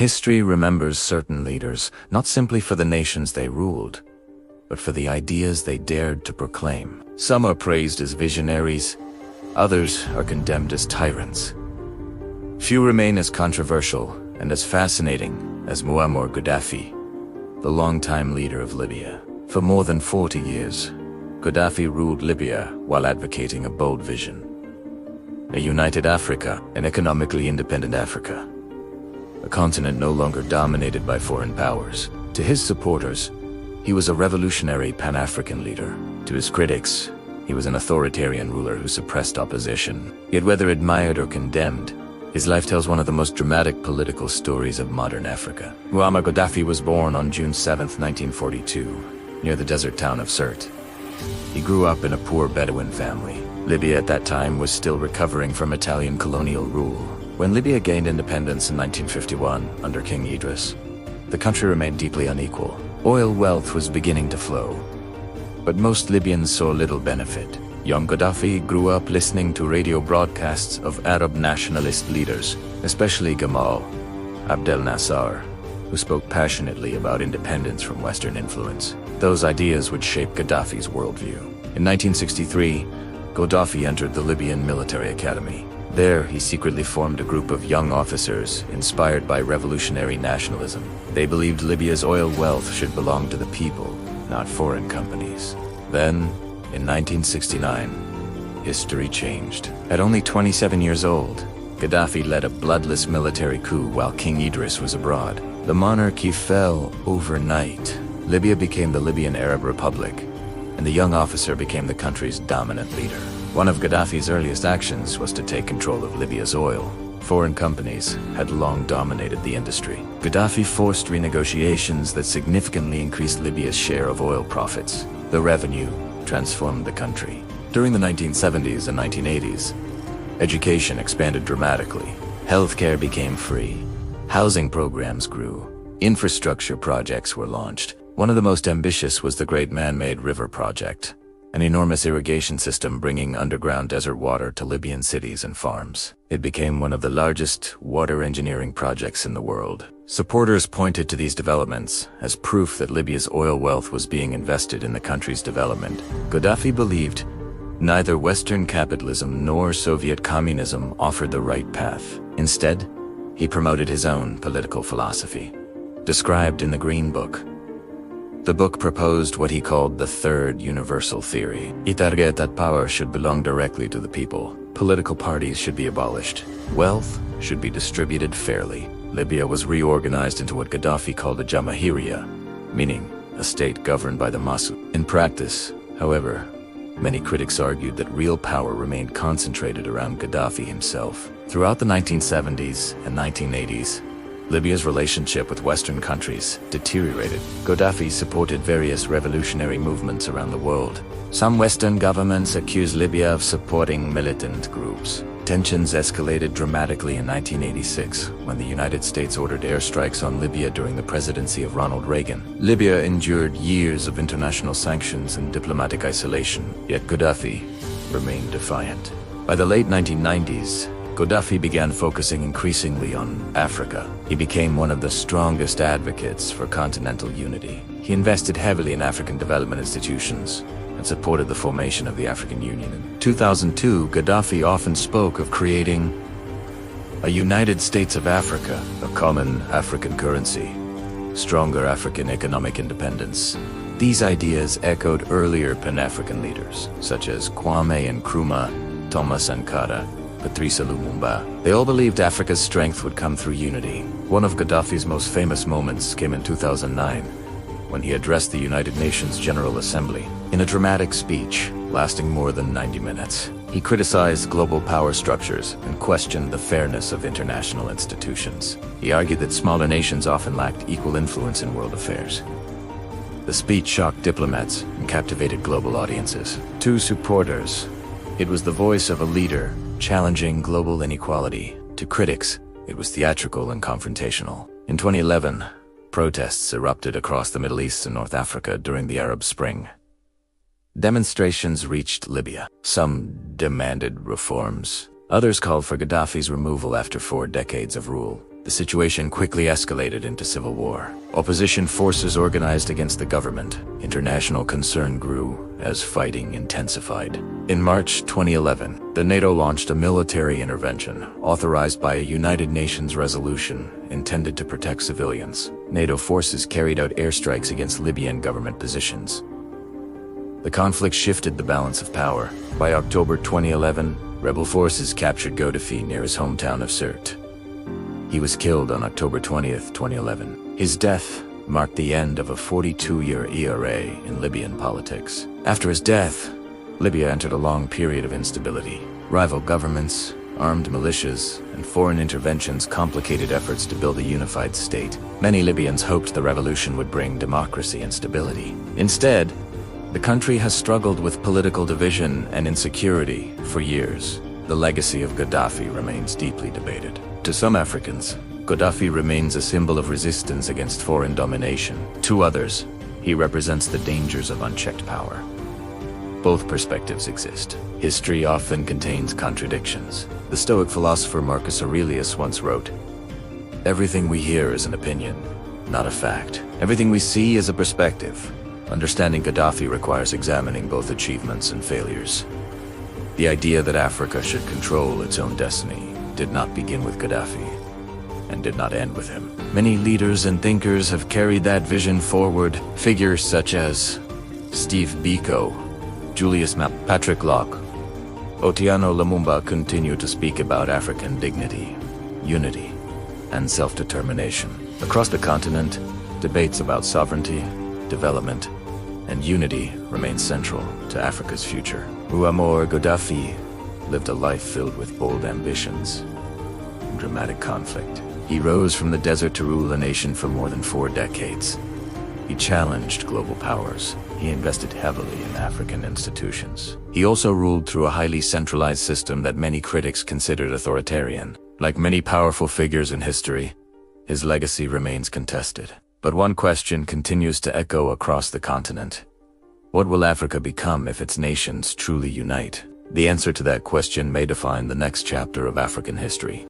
History remembers certain leaders, not simply for the nations they ruled, but for the ideas they dared to proclaim. Some are praised as visionaries, others are condemned as tyrants. Few remain as controversial and as fascinating as Muammar Gaddafi, the longtime leader of Libya. For more than 40 years, Gaddafi ruled Libya while advocating a bold vision. A united Africa, an economically independent Africa. A continent no longer dominated by foreign powers. To his supporters, he was a revolutionary Pan-African leader. To his critics, he was an authoritarian ruler who suppressed opposition. Yet whether admired or condemned, his life tells one of the most dramatic political stories of modern Africa. Muammar Gaddafi was born on June 7, 1942, near the desert town of Sirte. He grew up in a poor Bedouin family. Libya at that time was still recovering from Italian colonial rule. When Libya gained independence in 1951 under King Idris, the country remained deeply unequal. Oil wealth was beginning to flow, but most Libyans saw little benefit. Young Gaddafi grew up listening to radio broadcasts of Arab nationalist leaders, especially Gamal Abdel Nasser, who spoke passionately about independence from Western influence. Those ideas would shape Gaddafi's worldview. In 1963, Gaddafi entered the Libyan Military Academy. There, he secretly formed a group of young officers inspired by revolutionary nationalism. They believed Libya's oil wealth should belong to the people, not foreign companies. Then, in 1969, history changed. At only 27 years old, Gaddafi led a bloodless military coup while King Idris was abroad. The monarchy fell overnight. Libya became the Libyan Arab Republic, and the young officer became the country's dominant leader. One of Gaddafi's earliest actions was to take control of Libya's oil. Foreign companies had long dominated the industry. Gaddafi forced renegotiations that significantly increased Libya's share of oil profits. The revenue transformed the country. During the 1970s and 1980s, education expanded dramatically. Healthcare became free. Housing programs grew. Infrastructure projects were launched. One of the most ambitious was the Great Man-Made River Project, an enormous irrigation system bringing underground desert water to Libyan cities and farms. It became one of the largest water engineering projects in the world. Supporters pointed to these developments as proof that Libya's oil wealth was being invested in the country's development. Gaddafi believed neither Western capitalism nor Soviet communism offered the right path. Instead, he promoted his own political philosophy, described in the Green Book. The book proposed what he called the Third Universal Theory. It argued that power should belong directly to the people. Political parties should be abolished. Wealth should be distributed fairly. Libya was reorganized into what Gaddafi called a Jamahiriya, meaning a state governed by the masses. In practice, however, many critics argued that real power remained concentrated around Gaddafi himself. Throughout the 1970s and 1980s, Libya's relationship with Western countries deteriorated. Gaddafi supported various revolutionary movements around the world. Some Western governments accused Libya of supporting militant groups. Tensions escalated dramatically in 1986 when the United States ordered airstrikes on Libya during the presidency of Ronald Reagan. Libya endured years of international sanctions and diplomatic isolation, yet Gaddafi remained defiant. By the late 1990s, Gaddafi began focusing increasingly on Africa. He became one of the strongest advocates for continental unity. He invested heavily in African development institutions and supported the formation of the African Union. In 2002, Gaddafi often spoke of creating a United States of Africa, a common African currency, stronger African economic independence. These ideas echoed earlier Pan-African leaders, such as Kwame Nkrumah, Thomas Sankara, Patrice Lumumba. They all believed Africa's strength would come through unity. One of Gaddafi's most famous moments came in 2009, when he addressed the United Nations General Assembly. In a dramatic speech, lasting more than 90 minutes, he criticized global power structures and questioned the fairness of international institutions. He argued that smaller nations often lacked equal influence in world affairs. The speech shocked diplomats and captivated global audiences. To supporters, it was the voice of a leader challenging global inequality. To critics, it was theatrical and confrontational. In 2011, protests erupted across the Middle East and North Africa during the Arab Spring. Demonstrations reached Libya. Some demanded reforms. Others called for Gaddafi's removal after 4 decades of rule. The situation quickly escalated into civil war. Opposition forces organized against the government. International concern grew as fighting intensified. In March 2011, the NATO launched a military intervention authorized by a United Nations resolution intended to protect civilians. NATO forces carried out airstrikes against Libyan government positions. The conflict shifted the balance of power. By October 2011, rebel forces captured Gadaffi near his hometown of Sirte. He was killed on October 20th, 2011. His death marked the end of a 42-year era in Libyan politics. After his death, Libya entered a long period of instability. Rival governments, armed militias, and foreign interventions complicated efforts to build a unified state. Many Libyans hoped the revolution would bring democracy and stability. Instead, the country has struggled with political division and insecurity for years. The legacy of Gaddafi remains deeply debated. To some Africans, Gaddafi remains a symbol of resistance against foreign domination. To others, he represents the dangers of unchecked power. Both perspectives exist. History often contains contradictions. The Stoic philosopher Marcus Aurelius once wrote, "Everything we hear is an opinion, not a fact. Everything we see is a perspective." Understanding Gaddafi requires examining both achievements and failures. The idea that Africa should control its own destiny did not begin with Gaddafi, and did not end with him. Many leaders and thinkers have carried that vision forward. Figures such as Steve Biko, Julius Patrick Locke, Otieno Lumumba continue to speak about African dignity, unity, and self-determination. Across the continent, debates about sovereignty, development, and unity remain central to Africa's future. Muammar Gaddafi lived a life filled with bold ambitions and dramatic conflict. He rose from the desert to rule a nation for more than 4 decades. He challenged global powers. He invested heavily in African institutions. He also ruled through a highly centralized system that many critics considered authoritarian. Like many powerful figures in history, his legacy remains contested. But one question continues to echo across the continent. What will Africa become if its nations truly unite? The answer to that question may define the next chapter of African history.